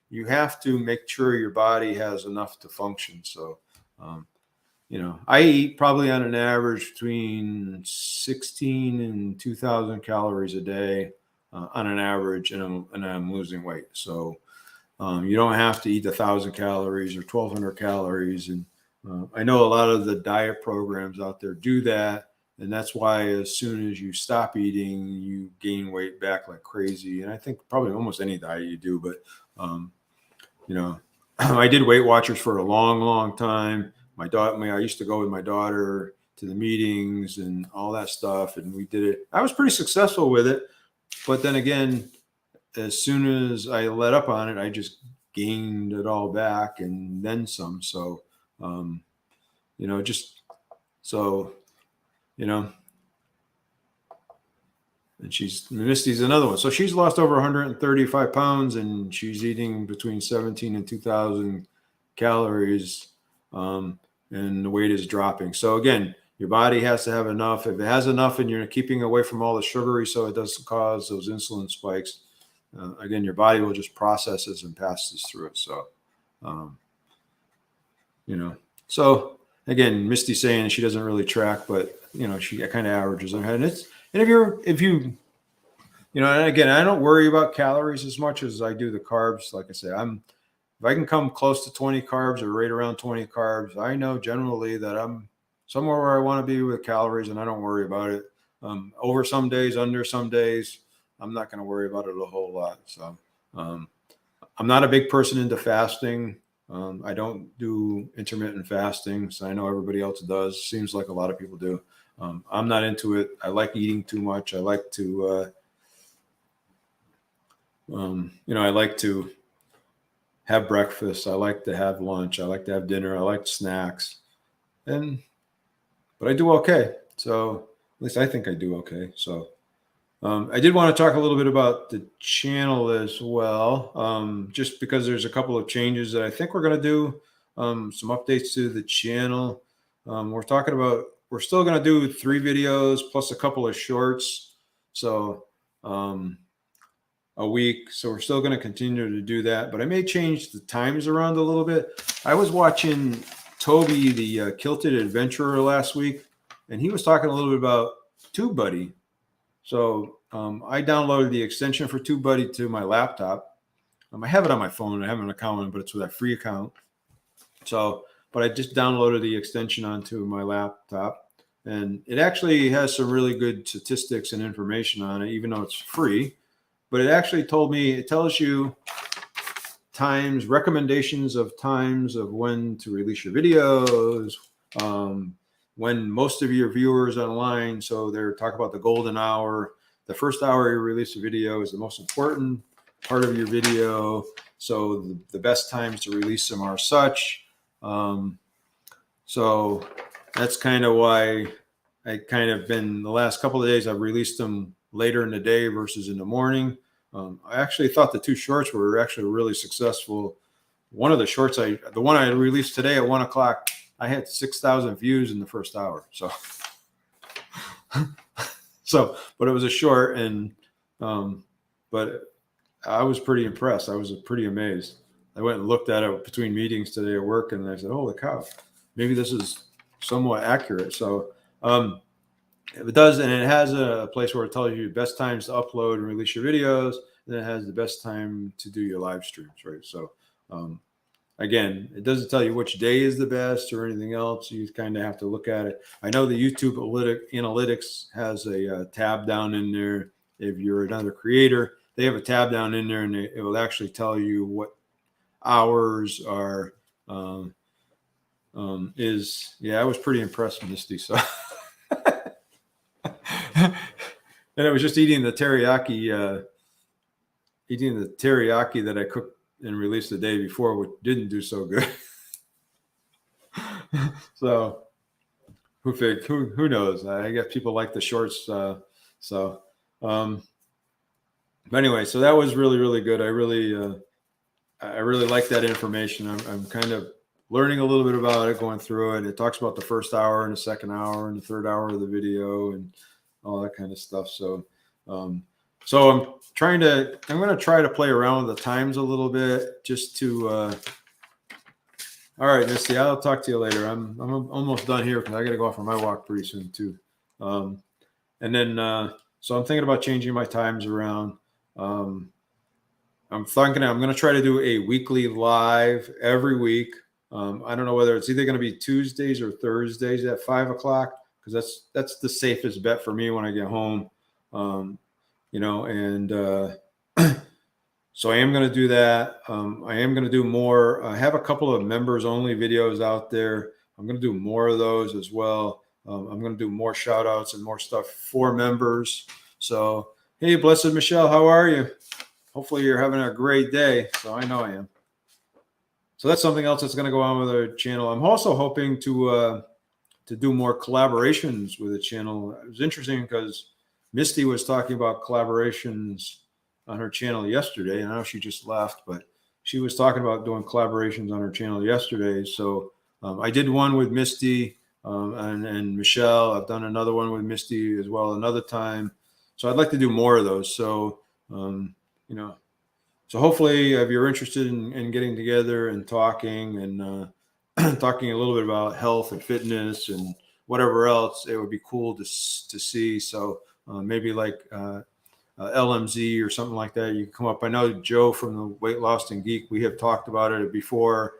you have to make sure your body has enough to function. So I eat probably on an average between 16 and 2,000 calories a day on an average, and I'm losing weight. So you don't have to eat 1,000 calories or 1,200 calories. And I know a lot of the diet programs out there do that. And that's why as soon as you stop eating, you gain weight back like crazy. And I think probably almost any diet you do. But, I did Weight Watchers for a long, long time. I used to go with my daughter to the meetings and all that stuff. And we did it. I was pretty successful with it. But then again, as soon as I let up on it, I just gained it all back and then some. So, just so, and Misty's another one. So she's lost over 135 pounds, and she's eating between 17 and 2,000 calories. And the weight is dropping. So again, your body has to have enough. If it has enough and you're keeping away from all the sugary, so it doesn't cause those insulin spikes, again, your body will just process this and pass this through it. So, so again, Misty's saying she doesn't really track, but she kind of averages in her head. And if you and again, I don't worry about calories as much as I do the carbs. Like I say, if I can come close to 20 carbs or right around 20 carbs, I know generally that I'm somewhere where I want to be with calories, and I don't worry about it. Over some days, under some days, I'm not going to worry about it a whole lot. So I'm not a big person into fasting. I don't do intermittent fasting, so I know everybody else does. Seems like a lot of people do. I'm not into it. I like eating too much. I like to, I like to have breakfast. I like to have lunch. I like to have dinner. I like snacks, but I do okay. So at least I think I do okay. So I did want to talk a little bit about the channel as well, just because there's a couple of changes that I think we're going to do, some updates to the channel. We're still going to do 3 videos plus a couple of shorts. So a week. So we're still going to continue to do that, but I may change the times around a little bit. I was watching Toby, the Kilted Adventurer, last week, and he was talking a little bit about TubeBuddy. So I downloaded the extension for TubeBuddy to my laptop. I have it on my phone. I have an account, but it's with a free account. So, but I just downloaded the extension onto my laptop, and it actually has some really good statistics and information on it, even though it's free. But it actually it tells you recommendations of times of when to release your videos, when most of your viewers online. So they're talking about the golden hour. The first hour you release a video is the most important part of your video. So the best times to release them are such. So that's kind of why I kind of been the last couple of days, I've released them later in the day versus in the morning. I actually thought the 2 shorts were actually really successful. One of the shorts, the one I released today at 1:00, I had 6,000 views in the first hour. So, but it was a short, and but I was pretty impressed. I was pretty amazed. I went and looked at it between meetings today at work, and I said, "Holy cow, maybe this is somewhat accurate." So it does, and it has a place where it tells you best times to upload and release your videos. And it has the best time to do your live streams, right? So again, it doesn't tell you which day is the best or anything else. You kind of have to look at it. I know the YouTube analytics has a tab down in there. If you're another creator, they have a tab down in there, and it will actually tell you what hours are is. Yeah, I was pretty impressed with Misty. So, and I was just eating the teriyaki that I cooked and released the day before, which didn't do so good. So who knows? I guess people like the shorts. But anyway, so that was really, really good. I really like that information. I'm kind of learning a little bit about it, going through it. It talks about the first hour and the second hour and the third hour of the video and all that kind of stuff. So I'm going to try to play around with the times a little bit just to, all right, Misty, I'll talk to you later. I'm almost done here because I got to go off on my walk pretty soon too. And then, so I'm thinking about changing my times around. I'm thinking I'm going to try to do a weekly live every week. I don't know whether it's either going to be Tuesdays or Thursdays at 5 o'clock, because that's the safest bet for me when I get home. So I am going to do that. I am going to do more. I have a couple of members only videos out there. I'm going to do more of those as well. I'm going to do more shout outs and more stuff for members. So, hey, Blessed Michelle, how are you? Hopefully you're having a great day. So I know I am. So that's something else that's going to go on with our channel. I'm also hoping to do more collaborations with the channel. It was interesting because Misty was talking about collaborations on her channel yesterday. And I know she just left, but she was talking about doing collaborations on her channel yesterday. So I did one with Misty and Michelle. I've done another one with Misty as well another time. So I'd like to do more of those. So, so hopefully if you're interested in getting together and talking and talking a little bit about health and fitness and whatever else, it would be cool to see. So maybe like LMZ or something like that. You can come up. I know Joe from the Weight Loss and Geek, we have talked about it before.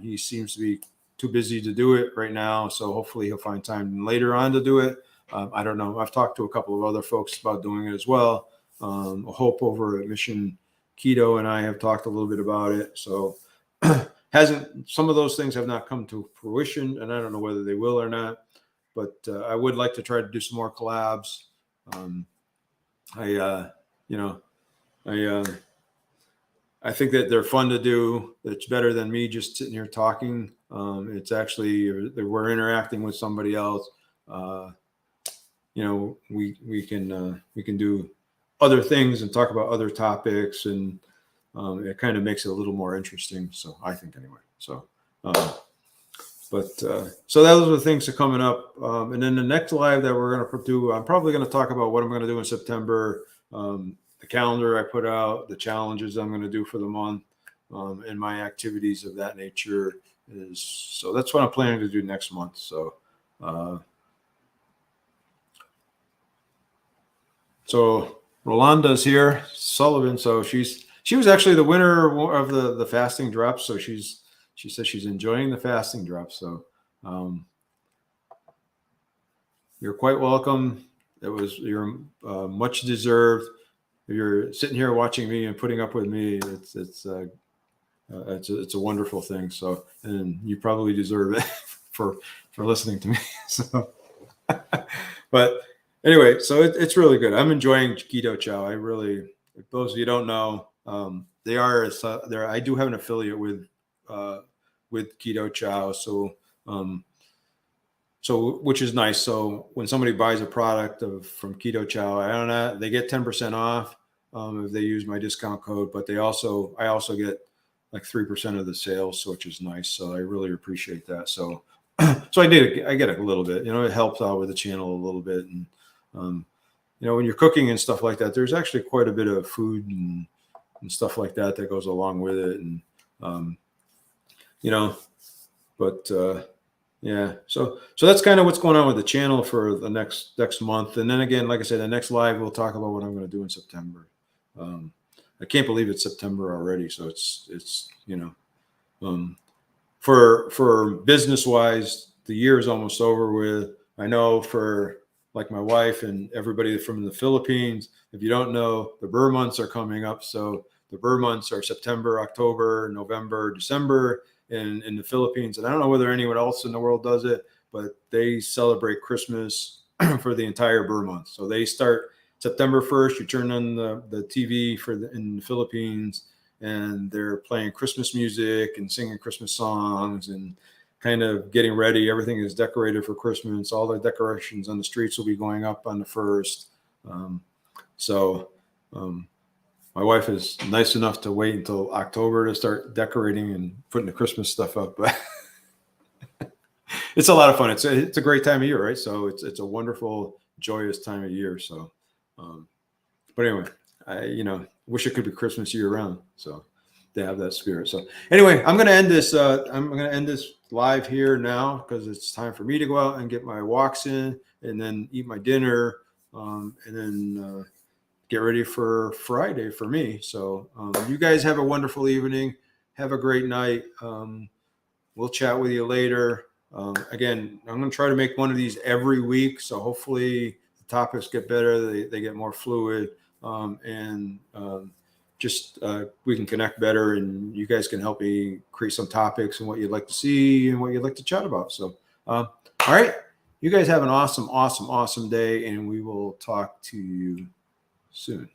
He seems to be too busy to do it right now. So hopefully he'll find time later on to do it. I don't know. I've talked to a couple of other folks about doing it as well. Hope over at Mission Keto and I have talked a little bit about it. So some of those things have not come to fruition, and I don't know whether they will or not, but I would like to try to do some more collabs. I think that they're fun to do. It's better than me just sitting here talking. It's actually we're interacting with somebody else. We can do other things and talk about other topics, and it kind of makes it a little more interesting. So I think anyway. So, so those are the things that are coming up. And then the next live that we're going to do, I'm probably going to talk about what I'm going to do in September, the calendar I put out, the challenges I'm going to do for the month, and my activities of that nature so that's what I'm planning to do next month. So, so Rolanda's here, Sullivan. So she was actually the winner of the fasting drop. So she says she's enjoying the fasting drop. So you're quite welcome. You're much deserved. If you're sitting here watching me and putting up with me, it's a wonderful thing. So, and you probably deserve it for listening to me. So, but anyway, so it's really good. I'm enjoying Keto Chow. I really, if those of you don't know, they are there. I do have an affiliate with Keto Chow. So, which is nice. So when somebody buys a product from Keto Chow, I don't know, they get 10% off if they use my discount code, but I also get like 3% of the sales, which is nice. So I really appreciate that. So, so I get a little bit, it helps out with the channel a little bit. And, when you're cooking and stuff like that, there's actually quite a bit of food and stuff like that goes along with it. And You know, but yeah, so that's kind of what's going on with the channel for the next month. And then again, like I said, the next live we'll talk about what I'm going to do in September. I can't believe it's September already. So it's for business wise, the year is almost over with. I know for like my wife and everybody from the Philippines, if you don't know, the Burr months are coming up. So the Burr months are September, October, November, December in the Philippines. And I don't know whether anyone else in the world does it, but they celebrate Christmas for the entire Burr month. So they start September 1st, you turn on the TV in the Philippines, and they're playing Christmas music and singing Christmas songs and kind of getting ready. Everything is decorated for Christmas. All the decorations on the streets will be going up on the 1st. My wife is nice enough to wait until October to start decorating and putting the Christmas stuff up. But it's a lot of fun. It's a great time of year, right? So it's a wonderful, joyous time of year. So, but anyway, I wish it could be Christmas year round. So they have that spirit. So anyway, I'm going to end this. I'm going to end this live here now because it's time for me to go out and get my walks in and then eat my dinner, and then get ready for Friday for me. So you guys have a wonderful evening. Have a great night. We'll chat with you later. Again, I'm going to try to make one of these every week. So hopefully the topics get better. They get more fluid, and we can connect better, and you guys can help me create some topics and what you'd like to see and what you'd like to chat about. So, all right, you guys have an awesome, awesome, awesome day, and we will talk to you soon.